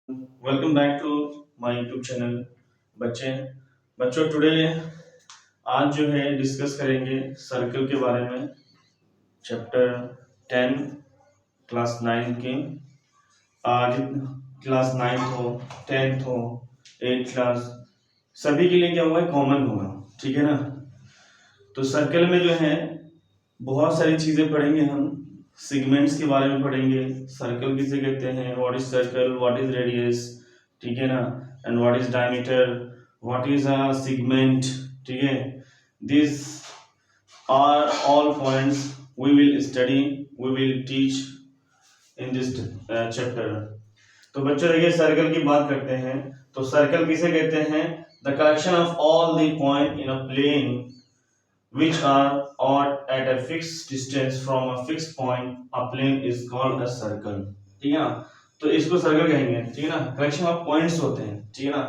Welcome back to my YouTube channel. बच्चे बच्चों today आज जो है डिस्कस करेंगे सर्कल के बारे में। चैप्टर 10 क्लास 9 के। आज क्लास 9th हो, 10th हो, 8th क्लास, सभी के लिए क्या हुआ है, कॉमन होगा। ठीक है ना। तो सर्कल में जो है बहुत सारी चीजें पढ़ेंगे हम। सिगमेंट्स के बारे में पढ़ेंगे। सर्कल किसे कहते हैं, what is circle, what is radius, ठीक है ना, and what is diameter, what is a segment. ठीक है, this are all points we will study, we will teach in this chapter. तो बच्चों देखिए सर्कल की बात करते हैं। तो सर्कल किसे कहते हैं, the collection of all the point in a plane which are odd at a fixed distance from a fixed point, a plane is called a circle। ठीक है ना। तो इसको सर्कल कहेंगे। ठीक है ना, कलेक्शन ऑफ पॉइंट्स होते हैं। ठीक है ना,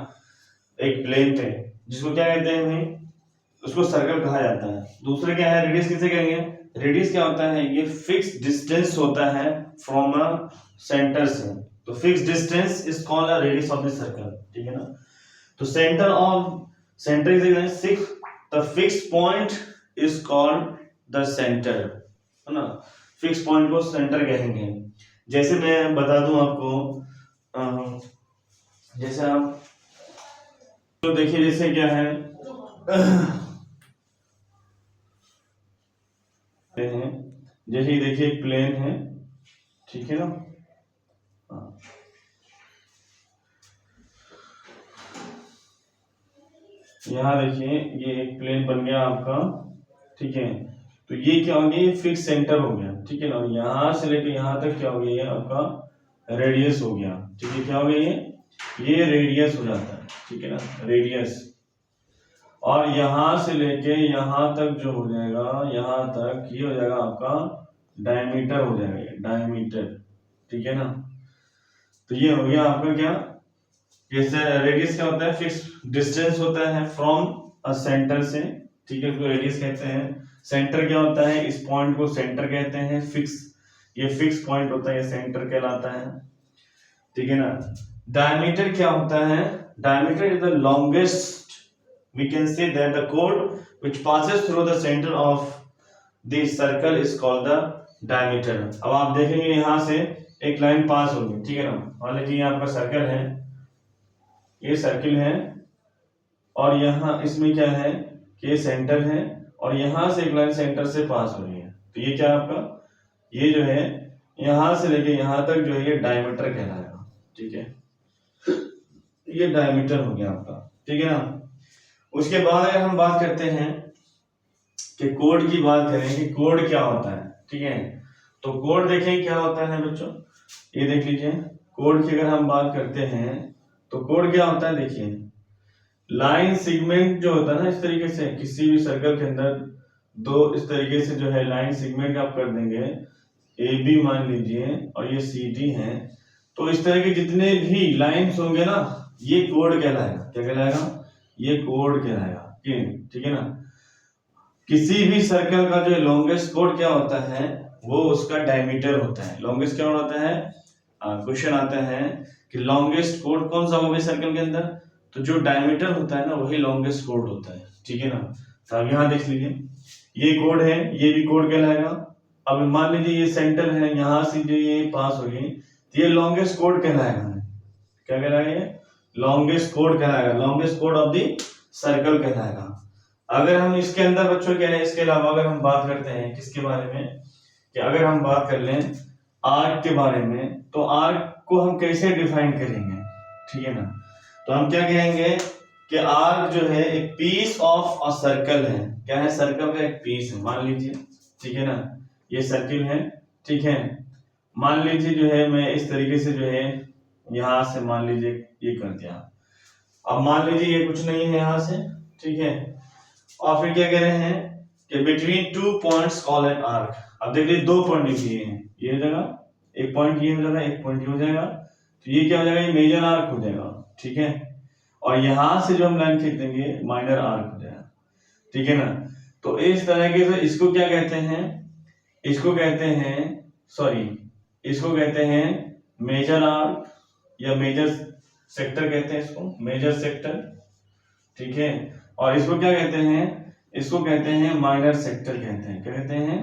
एक प्लेन पे, जिसको क्या कहते हैं भाई, उसको सर्कल कहा जाता है। दूसरे क्या है, रेडियस किसे कहेंगे। रेडियस क्या होता है, ये फिक्स डिस्टेंस होता है फ्रॉम अ सेंटर से। तो fix distance is called a radius of the circle. ठीक है ना। तो centre is six, the fix point is called the centre, है ना। फिक्स पॉइंट को सेंटर कहेंगे। जैसे मैं बता दूं आपको, जैसे आप तो देखिए, जैसे क्या है जैसे देखिए एक प्लेन है। ठीक है ना। हाँ। यहाँ देखिए ये एक प्लेन बन गया आपका। ठीक है, तो ये क्या हो गया, ये फिक्स सेंटर हो गया। ठीक है ना, यहाँ से लेके यहाँ तक क्या हो गया, ये आपका रेडियस हो गया। ठीक है, क्या हो गया, ये रेडियस हो जाता है। ठीक है ना, रेडियस। और यहां से लेके यहां तक जो हो जाएगा, यहां तक ये हो जाएगा आपका डायमीटर हो जाएगा, ये डायमीटर। ठीक है ना। तो ये हो गया आपका क्या, जैसे रेडियस क्या होता है, फिक्स डिस्टेंस होता है फ्रॉम अ सेंटर से। ठीक है, इसको रेडियस कहते हैं। सेंटर क्या होता है, इस पॉइंट को सेंटर कहते हैं। फिक्स, ये फिक्स पॉइंट होता है, ये सेंटर कहलाता है। ठीक है ना। डायमीटर क्या होता है, diameter is the longest, we can say that the कोड which passes through the centre of the circle is called the diameter. अब आप देखेंगे यहां से एक लाइन पास होगी। ठीक है ना, मान लीजिए ये आपका सर्कल है, ये सर्किल है, और यहाँ इसमें क्या है कि ये सेंटर है, और यहां से एक लाइन सेंटर से पास हो रही है। तो ये क्या आपका, ये जो है यहां से लेके यहां तक जो है ये डायमीटर कहलाएगा। ठीक है, ये डायमीटर हो गया आपका। ठीक है ना। उसके बाद अगर हम बात करते हैं कि कोड की बात करें कि कोड क्या होता है। ठीक है, तो कोड देखें क्या होता है बच्चों, ये देख लीजिए। कोड की अगर हम बात करते हैं तो कोड क्या होता है, देखिए लाइन सेगमेंट जो होता है ना, इस तरीके से किसी भी सर्कल के अंदर दो इस तरीके से जो है लाइन सेगमेंट आप कर देंगे, ए बी मान लीजिए और ये सी डी है। तो इस तरह के जितने भी लाइंस होंगे ना, ये कोड कहलाएगा। क्या कहलाएगा, ये कोड कहलाएगा। ठीक है ना। किसी भी सर्कल का जो लॉन्गेस्ट कोड क्या होता है, वो उसका डायमीटर होता है। लॉन्गेस्ट क्या होता है, क्वेश्चन आता है कि लॉन्गेस्ट कोड कौन सा होगा सर्कल के अंदर, तो जो डायमीटर होता है ना वही लॉन्गेस्ट कोड होता है। ठीक है ना। तो अब यहाँ देख लीजिए, ये कोड है, ये भी कोड कहलाएगा। अब मान लीजिए ये सेंटर है, यहां से जो ये पास हो गई, तो ये लॉन्गेस्ट कोड कहलाएगा। क्या कहलाएगा, लॉन्गेस्ट कोड कहलाएगा, longest code of the circle कहलाएगा। अगर हम इसके अंदर बच्चों क्या है, इसके अलावा अगर हम बात करते हैं किसके बारे में, कि अगर हम बात कर लें आर्क के बारे में, तो आर्क को हम कैसे डिफाइन करेंगे। ठीक है ना। तो हम क्या कहेंगे कि आर्क जो है एक पीस ऑफ अ सर्कल है। क्या है, सर्कल का एक पीस है, मान लीजिए। ठीक है ना, ये सर्किल है। ठीक है, मान लीजिए जो है मैं इस तरीके से जो है यहां से मान लीजिए ये कर दिया। अब मान लीजिए ये कुछ नहीं है यहां से। ठीक है, और फिर क्या कह रहे हैं कि between two points call an arc. अब देखिए दो पॉइंट दिए हैं, ये हो जाएगा एक पॉइंट, ये हो जाएगा एक पॉइंट, ये हो जाएगा। तो ये क्या हो जाएगा, ये मेजर आर्क हो जाएगा। ठीक है, और यहां से जो हम लाइन खींच देंगे माइनर आर्क हो जाएगा। ठीक है ना। तो इस तरीके से इसको क्या कहते हैं, इसको कहते हैं, सॉरी, इसको कहते हैं मेजर आर्क, या मेजर सेक्टर कहते हैं इसको, मेजर सेक्टर, ठीक है। और इसको क्या कहते हैं, इसको कहते हैं माइनर सेक्टर कहते हैं। क्या कहते हैं,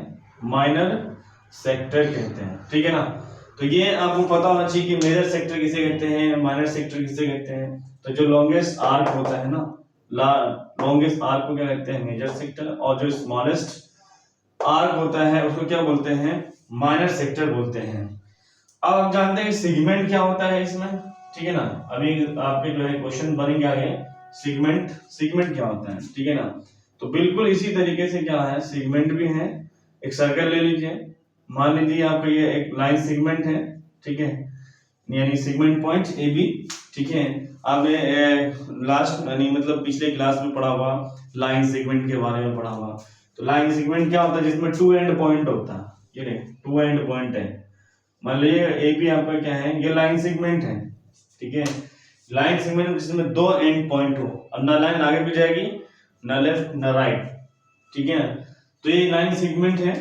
माइनर सेक्टर कहते हैं, ठीक है ना। तो ये आपको पता होना चाहिए कि मेजर सेक्टर किसे कहते हैं, माइनर सेक्टर किसे कहते हैं। तो जो लॉन्गेस्ट आर्क होता है ना, लॉन्गेस्ट आर्क को क्या कहते हैं, मेजर सेक्टर, और जो स्मॉलेस्ट आर्क होता है उसको क्या बोलते हैं, माइनर सेक्टर बोलते हैं। अब हम जानते हैं सेगमेंट क्या होता है इसमें, ठीक है ना। अभी आपके जो है क्वेश्चन बनेंगे आगे, सेगमेंट, सेगमेंट क्या होता है, ठीक है ना। तो बिल्कुल इसी तरीके से क्या है, सेगमेंट भी है। एक सर्कल ले लीजिए, मान लीजिए आपका ये एक लाइन सेगमेंट है, ठीक है, यानी सेगमेंट पॉइंट ए बी, ठीक है। आपने लास्ट यानी मतलब पिछले क्लास में पढ़ा हुआ लाइन सेगमेंट के बारे में पढ़ा हुआ। तो लाइन सेगमेंट क्या होता है, जिसमें टू एंड पॉइंट होता है, ये देखिए टू एंड पॉइंट है। मान लीजिए ए बी आपका क्या है, ये लाइन सेगमेंट है, ठीक है। लाइन सेगमेंट जिसमें दो एंड पॉइंट हो, अब ना लाइन आगे भी जाएगी ना लेफ्ट ना राइट, ठीक है। तो ये लाइन सेगमेंट है।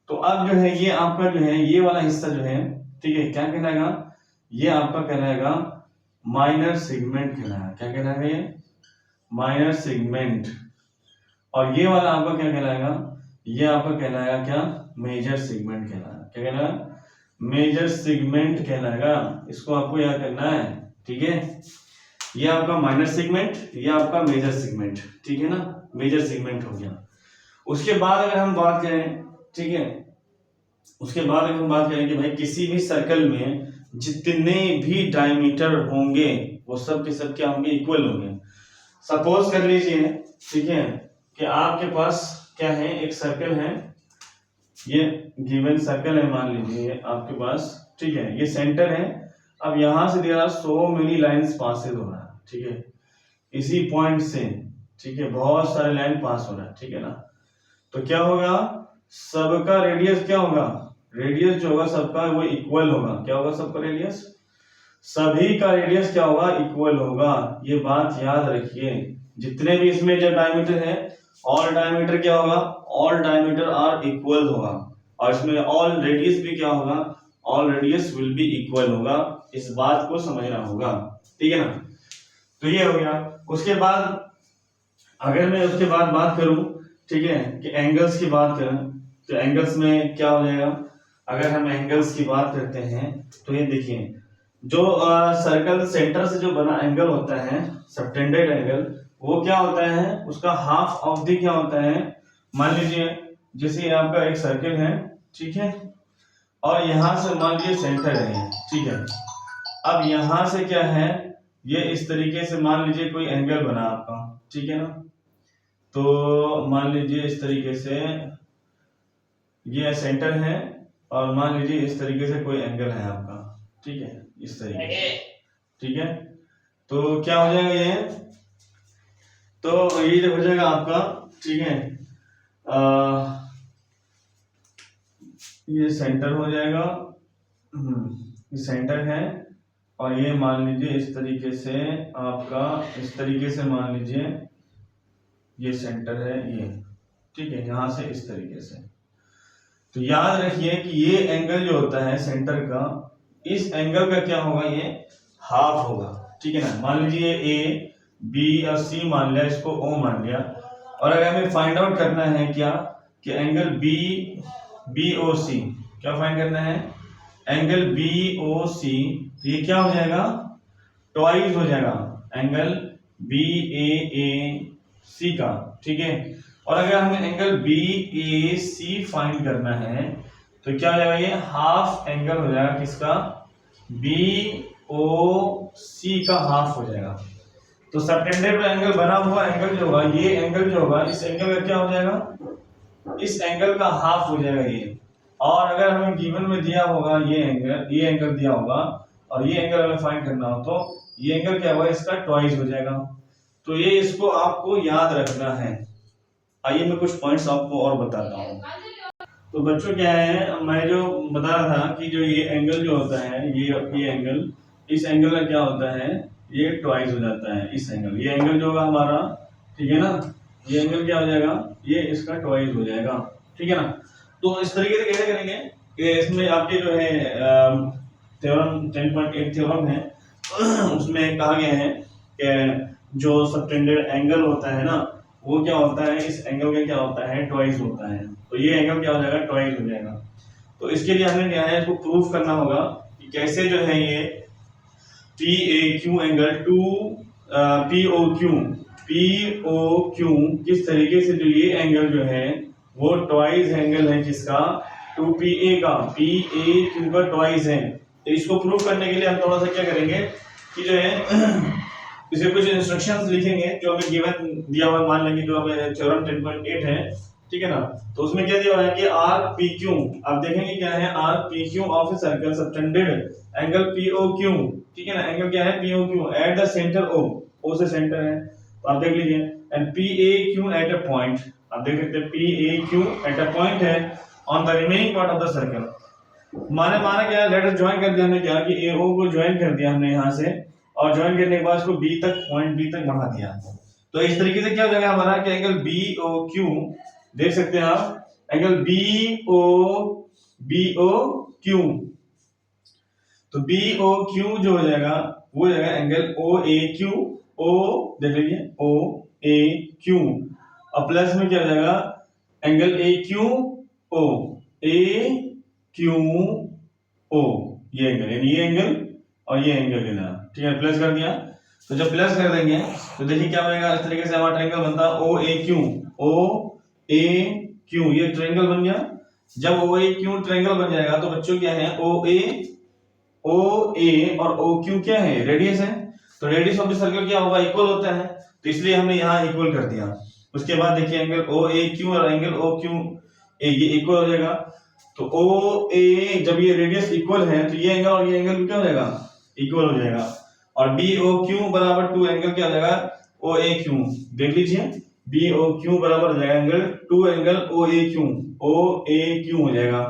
तो अब जो है ये आपका जो है ये वाला हिस्सा जो है, ठीक है, क्या कहलाएगा, ये आपका कहलाएगा माइनर सेगमेंट कहलाएगा। क्या कहलाएगा, ये माइनर सेगमेंट। और ये वाला आपका क्या कहलाएगा, ये आपका कहलाएगा क्या, मेजर सेगमेंट कहलाएगा। क्या कहलाएगा, मेजर सेगमेंट कहलाएगा। इसको आपको याद करना है, ठीक है। ये आपका माइनर सेगमेंट, ये आपका मेजर सेगमेंट, ठीक है ना, मेजर सेगमेंट हो गया। उसके बाद अगर हम बात करें, ठीक है, उसके बाद अगर हम बात करें कि भाई किसी भी सर्कल में जितने भी डायमीटर होंगे वो सब के सब क्या होंगे, इक्वल होंगे। सपोज कर लीजिए, ठीक है, कि आपके पास क्या है, एक सर्कल है, ये गिवन सर्कल है, मान लीजिए आपके पास, ठीक है, ये सेंटर है। अब यहां से there are so many lines passes हो रहा है, ठीक है, इसी पॉइंट से, ठीक है, बहुत सारे लाइन पास हो रहा है, ठीक है ना। तो क्या होगा, सबका रेडियस क्या होगा, रेडियस जो होगा सबका वो इक्वल होगा। क्या होगा, सबका रेडियस, सभी का रेडियस क्या होगा, इक्वल होगा। ये बात याद रखिए, जितने भी इसमें जो डायमीटर है, ऑल डायमीटर क्या होगा, ऑल डायमीटर आर इक्वल होगा। और इसमें ऑल रेडियस भी क्या होगा, all radius will be equal होगा। इस बात को समझना होगा, ठीक है ना। तो ये हो गया। उसके बाद अगर मैं उसके बाद बात करूं, ठीक है, कि एंगल्स की बात करें, तो एंगल्स में क्या हो जाएगा, अगर हम एंगल्स की बात करते हैं तो ये देखिए, जो सर्कल सेंटर से जो बना एंगल होता है, सबटेंडेड एंगल, वो क्या होता है, उसका हाफ ऑफ द क्या होता है। मान लीजिए जैसे आपका एक सर्कल है, ठीक है, और यहां से मान लीजिए सेंटर है, ठीक है। अब यहां से क्या है, ये इस तरीके से मान लीजिए कोई एंगल बना आपका, ठीक है ना। तो मान लीजिए इस तरीके से ये सेंटर है, और मान लीजिए इस तरीके से कोई एंगल है आपका, ठीक है, इस तरीके से, ठीक है। तो क्या हो जाएगा ये, तो ये जो हो जाएगा आपका, ठीक है, ये सेंटर हो जाएगा, ये सेंटर है, और ये मान लीजिए इस तरीके से आपका, इस तरीके से मान लीजिए ये सेंटर है, ये, ठीक है, यहां से इस तरीके से। तो याद रखिए कि ये एंगल जो होता है सेंटर का, इस एंगल का क्या होगा, ये हाफ होगा, ठीक है ना। मान लीजिए ए बी और सी मान लिया, इसको ओ मान लिया। और अगर हमें फाइंड आउट करना है क्या, कि एंगल बी ओ सी, क्या फाइंड करना है, एंगल बी ओ सी, तो ये क्या हो जाएगा, ट्वाइस हो जाएगा एंगल बी ए सी का, ठीक है। और अगर हमें एंगल बी ए सी फाइंड करना है तो क्या हो जाएगा, ये हाफ एंगल हो जाएगा किसका, बी ओ सी का हाफ हो जाएगा। तो सबटेंडेड एंगल बना हुआ एंगल जो होगा, ये एंगल जो होगा, इस एंगल का क्या हो जाएगा, इस एंगल का हाफ हो जाएगा ये। और अगर हमें गिवन में दिया होगा ये एंगल दिया होगा, और ये एंगल हमें फाइंड करना हो, तो ये एंगल क्या होगा, इसका ट्वाइस हो जाएगा। तो ये इसको आपको याद रखना है। आइए मैं कुछ पॉइंट्स आपको और बताता हूँ। तो बच्चों क्या है, मैं जो बता रहा था कि जो ये एंगल जो होता है, ये एंगल, इस एंगल का क्या होता है, ये ट्वाइस हो जाता है इस एंगल। ये एंगल जो होगा हमारा, ठीक है ना, ये एंगल क्या हो जाएगा, ये इसका ट्वाइस हो जाएगा, ठीक है ना। तो इस तरीके से कैसे करेंगे कि इसमें आपके जो है थ्योरम 10.8 थ्योरम है, उसमें कहा गया है कि जो सबटेंडेड एंगल होता है ना, वो क्या होता है, इस एंगल का क्या होता है, ट्वाइस होता है। तो ये एंगल क्या हो जाएगा, ट्वाइस हो जाएगा। तो इसके लिए हमें क्या है, इसको प्रूफ करना होगा कि कैसे जो है ये P A Q angle to P O Q किस तरीके से जो ये एंगल जो है वो ट्वाइस एंगल है किसका, 2PA का, PAQ का ट्वाइस है। तो इसको प्रूव करने के लिए हम थोड़ा सा क्या करेंगे कि जो है इसे कुछ इंस्ट्रक्शंस लिखेंगे जो हमें गिवन दिया हुआ, मान लेंगे जो हमें थ्योरम 10.8 है, ठीक है ना। तो उसमें क्या दिया हुआ है कि आर पी क्यू, आप देखेंगे क्या है, R P Q of a circle subtended angle POQ, ठीक है ना। एंगल क्या है, POQ at the centre O से सेंटर है, तो आप देख लीजिए। And PAQ at a point, आप देख सकते हैं PAQ एट अ पॉइंट है on the remaining part of the circle. माना क्या, लेट अस ज्वाइन कर दिया हमने, क्या कि AO को ज्वाइन कर दिया हमने यहां से, और ज्वाइन करने के बाद इसको B तक, पॉइंट B तक बढ़ा दिया। तो इस तरीके से क्या हो जाएगा हमारा कि एंगल BOQ, देख सकते हैं आप, एंगल BOQ, तो BOQ जो हो जाएगा वो हो जाएगा एंगल OAQ, O देख लीजिए OAQ, और प्लस में क्या हो जाएगा एंगल AQO, AQO, ये एंगल, यानी ये एंगल और ये एंगल लेना, ठीक है, प्लस कर दिया। तो जब प्लस कर देंगे तो देखिए क्या बनेगा, इस तरीके से हमारा ट्रायंगल बनता है OAQ, ये ट्रायंगल बन गया। जब OAQ ट्रायंगल बन जाएगा तो बच्चों क्या है, OA और OQ क्या है, रेडियस है। तो रेडियस ऑफ द सर्कल क्या होगा, इक्वल होता है, तो इसलिए हमने यहाँ इक्वल कर दिया। उसके बाद देखिए एंगल OAQ और एंगल OQA ये इक्वल हो जाएगा। तो OA जब ये रेडियस इक्वल है तो ये एंगल और ये एंगल भी क्या हो जाएगा, इक्वल हो जाएगा। और BOQ बराबर 2 एंगल क्या हो जाएगा, OAQ, देख लीजिए BOQ बराबर हो जाएगा एंगल 2 एंगल OAQ हो जाएगा।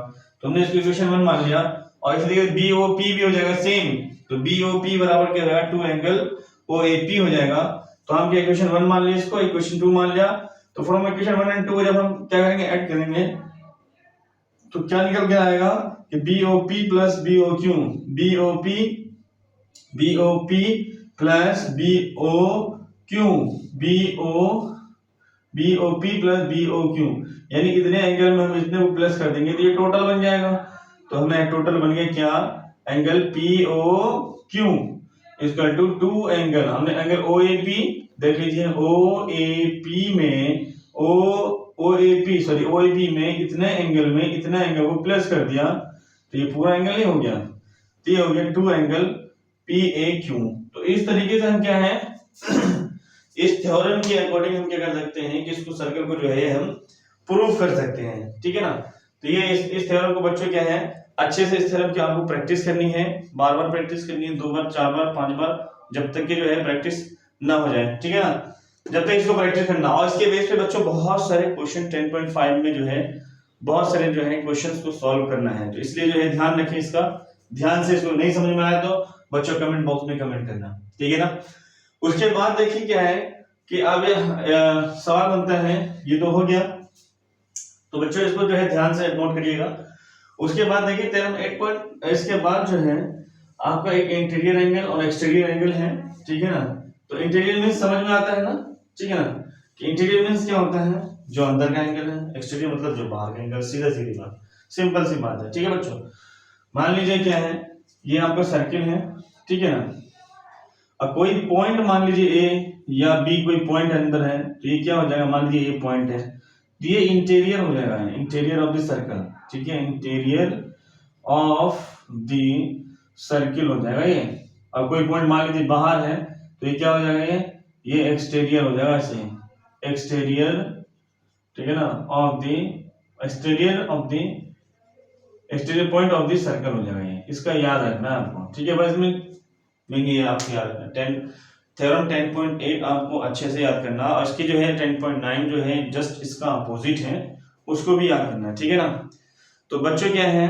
तो हमने इसको इक्वेशन 1 मान लिया, और इसी तरीके BOP भी हो जाएगा सेम, तो BOP बराबर क्या हो जाएगा, 2 एंगल OAP हो जाएगा। तो हम क्या इक्वेशन 1 मान लिया, इसको इक्वेशन 2 मान लिया। तो फ्रॉम इक्वेशन 1 एंड 2 जब हम क्या करेंगे, ऐड करेंगे, तो क्या निकल के आएगा कि BOP plus BOQ, BOP plus BOP plus BOQ, यानी इतने एंगल में हम इतने को प्लस कर देंगे तो ये टोटल बन जाएगा। तो हमें टोटल बन गया क्या, angle POQ equal to 2 angle, हमने एंगल OAP देख लीजिए, OAP में इतने एंगल को प्लस कर दिया तो ये पूरा एंगल ही हो गया, तो ये हो गया 2 एंगल PAQ। तो इस तरीके से हम क्या है इस थ्योरम के अकॉर्डिंग हम क्या कर सकते हैं कि इसको सर्कल को जो है हम प्रूव कर सकते हैं, ठीक है ना। तो ये इस थ्योरम को बच्चों क्या है, अच्छे से इस थ्योरम की आपको प्रैक्टिस करनी है, बार बार प्रैक्टिस करनी है, 2 बार 4 बार 5 बार, जब तक कि जो है प्रैक्टिस ना हो जाए, ठीक है ना, जब तक इसको प्रैक्टिस करना। और इसके बेस पे बच्चों बहुत सारे क्वेश्चन 10.5 में जो है बहुत सारे जो है क्वेश्चंस को सॉल्व करना है, तो इसलिए जो है ध्यान रखें इसका, ध्यान से इसको नहीं समझ में आया तो बच्चों कमेंट बॉक्स में कमेंट करना, ठीक है ना। उसके बाद देखिए क्या है कि अब सवाल बनता है, ये तो हो गया, तो बच्चों इसको जो है ध्यान से नोट करिएगा। उसके बाद देखिए थ्योरम 8 इसके बाद जो है आपका एक इंटीरियर एंगल और एक्सटीरियर एंगल है, ठीक है ना। तो इंटीरियर मींस समझ में आता है ना, ठीक है ना, कि इंटीरियर मींस क्या होता है, जो अंदर का एंगल है, एक्सटीरियर मतलब जो बाहर का एंगल, सीधा सीधी बात, सिंपल सी बात है, ठीक है बच्चों। मान लीजिए क्या है, ये आपका सर्किल है, ठीक है ना, अब कोई पॉइंट मान लीजिए A या B कोई पॉइंट अंदर है, तो ये क्या हो जाएगा, मान लीजिए ये पॉइंट है, तो ये इंटीरियर हो जाएगा, इंटीरियर ऑफ द सर्कल, ठीक है, इंटीरियर ऑफ द सर्किल हो जाएगा ये। अब कोई पॉइंट मान लीजिए बाहर है, तो ये क्या हो जाएगा, ये एक्सटीरियर हो जाएगा, ऐसे एक्सटीरियर, ठीक है ना, of the exterior point of the circle हो जाएगा ये, इसका याद रखना है आपको, ठीक है। बस में ये आपको याद रखना, थ्योरम 10.8 आपको अच्छे से याद करना, और इसकी जो है 10.9 जो है जस्ट इसका अपोजिट है, उसको भी याद करना, ठीक है ना। तो बच्चों क्या है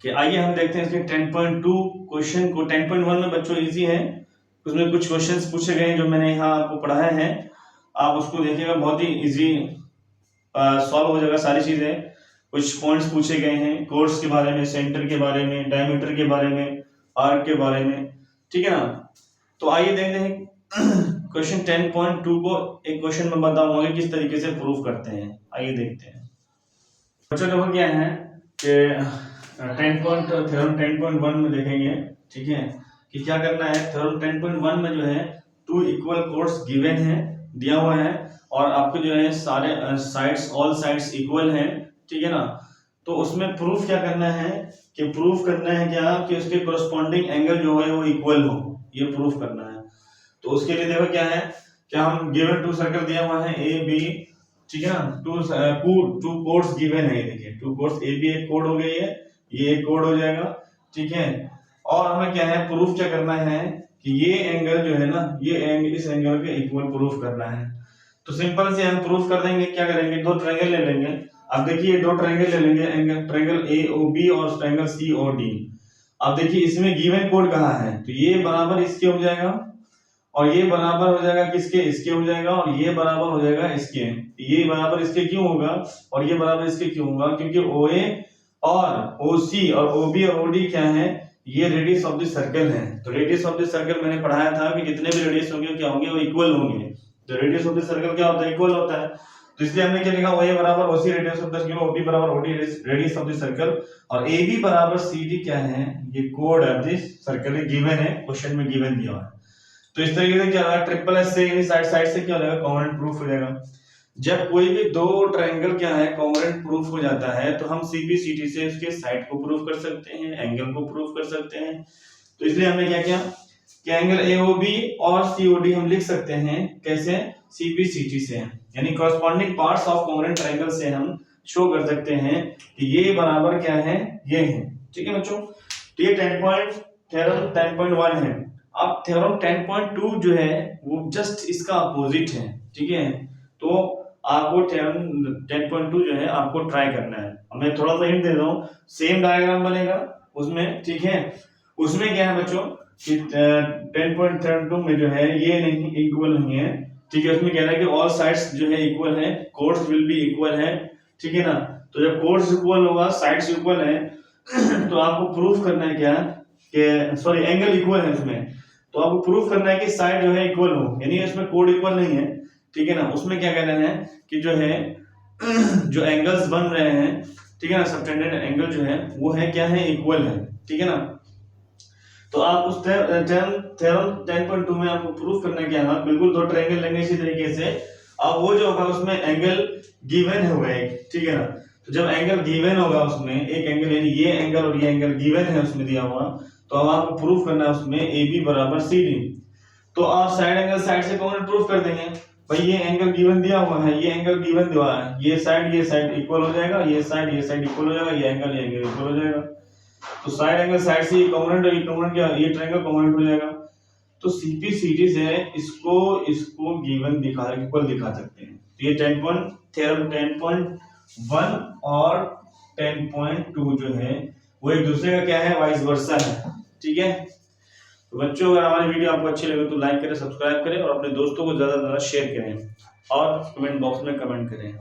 कि आइए हम देखते हैं इसके 10.2 क्वेश्चन को। 10.1 में बच्चों इजी है, उसमें कुछ क्वेश्चंस पूछे गए हैं जो मैंने यहाँ आपको पढ़ाया है, आप उसको देखिएगा, बहुत ही इजी सॉल्व हो जाएगा सारी चीजें। कुछ पॉइंट्स पूछे गए हैं कोर्स के बारे में, सेंटर के बारे में, डायमीटर के बारे में, आर्क के बारे में, ठीक है ना। तो आइए देखते हैं क्वेश्चन 10.2 को एक क्वेश्चन में बताऊंगा कि किस तरीके से प्रूफ करते हैं। आइए देखते हैं। बच्चों देखो क्या है कि थ्योरम 10.1 में देखेंगे, ठीक है, कि क्या करना है। थ्योरम 10.1 में जो है 2 इक्वल कोड्स गिवन है, दिया हुआ है, और आपको जो है सारे साइड्स ऑल साइड्स इक्वल हैं, ठीक है ना। तो उसमें प्रूफ क्या करना है कि प्रूफ करना है क्या कि उसके कोरस्पॉन्डिंग एंगल जो है वो इक्वल हो, ये प्रूफ करना है। तो उसके लिए देखो क्या है, क्या हम गिवन 2 सर्कल दिया हुआ है ए बी, ठीक है ना। टू कोड्स गिवन है, ये देखिए 2 कोड्स, ए बी एक कोड हो गई है, ये एक कोड हो जाएगा, ठीक है। और हमें क्या है प्रूफ क्या करना है कि ये एंगल जो है ना, ये एंगल इस एंगल के इक्वल प्रूफ करना है। तो सिंपल से हम प्रूफ कर देंगे, क्या करेंगे, 2 ट्रायंगल ले लेंगे। अब देखिए 2 ट्रायंगल ले लेंगे, angle triangle A O B और ट्रायंगल सी ओ डी। अब देखिए इसमें गिवन कोड कहाँ है, तो ये बराबर इसके हो जाएगा, और ये बराबर हो जाएगा किसके, इसके हो जाएगा, और ये बराबर हो जाएगा इसके। ये बराबर इसके क्यों होगा और ये बराबर इसके क्यों होगा, क्योंकि OA और OC और OB और OD क्या है, ये रेडियस ऑफ द सर्कल है। तो रेडियस ऑफ द सर्कल मैंने पढ़ाया था कि जितने भी रेडियस होंगे क्या होंगे, वो इक्वल होंगे। तो रेडियस ऑफ द सर्कल क्या होता है, इक्वल होता है। तो इसलिए हमने क्या लिखा, OA बराबर OC radius of the circle, OB बराबर OD radius of the circle, और AB बराबर CD क्या है, ये कोड ऑफ द सर्कल है, गिवन है, क्वेश्चन में गिवन दिया हुआ है। तो इस तरीके से क्या होगा, ट्रिपल एस से यानी साइड से क्या हो जाएगा, कॉन्ग्रुएंट प्रूफ हो जाएगा। जब कोई भी 2 ट्रायंगल क्या है कॉन्ग्रुएंट प्रूफ हो जाता है, तो हम CPCT से उसके साइड को प्रूफ कर सकते हैं, एंगल को प्रूफ कर सकते हैं। तो इसलिए हमने क्या किया कि एंगल AOB और COD हम लिख सकते हैं कैसे, CPCT से, यानी corresponding parts of congruent triangle से हम शो कर सकते हैं कि ये बराबर क्या है, ये है, ठीक है बच्चों। तो ये थ्योरम 10.1 है। अब थ्योरम 10.2 जो है वो जस्ट इसका अपोजिट है, ठीक है। तो आपको थ्योरम 10.2 जो है आपको ट्राई करना है। मैं थोड़ा सा हिंट दे रहा हूँ, सेम डायग्राम बनेगा उसमें, ठीक है। उसमें क्या है बच्चों कि 10.2 में जो है ये नहीं इक्वल नहीं है, ठीक है। उसमें कह रहा है कि ऑल साइड्स जो है इक्वल है, कोड्स विल बी इक्वल है, ठीक है ना। तो जब कोड्स इक्वल होगा, साइड्स इक्वल है, तो आपको प्रूफ करना है क्या कि सॉरी एंगल इक्वल है उसमें, तो आपको प्रूफ करना है कि साइड जो है इक्वल हो, यानी इसमें कोड इक्वल नहीं है, ठीक है ना। उसमें क्या कहना है कि जो है जो एंगल्स बन रहे हैं, ठीक है ना, सबटेंडेड एंगल जो है वो है क्या है, इक्वल है, ठीक है ना। तो आप उस थ्योरम 10.2 में आपको प्रूफ करना क्या है, बिल्कुल 2 ट्रायंगल लेंगे इसी तरीके से। अब वो जो होगा उसमें एंगल गिवन होगा एक, ठीक है ना। तो जब एंगल गिवन होगा उसमें एक एंगल, यानी ये एंगल और ये एंगल गिवन है उसमें दिया हुआ, तो अब आपको प्रूफ करना है उसमें AB बराबर CD। तो आप साइड एंगल साइड से कॉन्ग्रुएंट प्रूफ कर देंगे। भाई ये एंगल गिवन दिया हुआ है, ये एंगल गिवन दिया हुआ है, ये साइड इक्वल हो जाएगा, ये साइड इक्वल हो जाएगा, ये एंगल इक्वल हो जाएगा। तो साइड एंगल साइड से कॉन्ग्रुएंट और ये कॉन्ग्रुएंट क्या, ये ट्रायंगल कॉन्ग्रुएंट हो जाएगा। तो CPCT से इसको गिवन इक्वल दिखा सकते हैं। तो ये थ्योरम 10.1 और 10.2 जो है वो एक दूसरे का क्या है, वाइस वर्सा है, ठीक है। तो बच्चों अगर हमारी वीडियो आपको अच्छी लगे तो लाइक करें, सब्सक्राइब करें, और अपने दोस्तों को ज्यादा से ज्यादा शेयर करें, और कमेंट बॉक्स में कमेंट करें।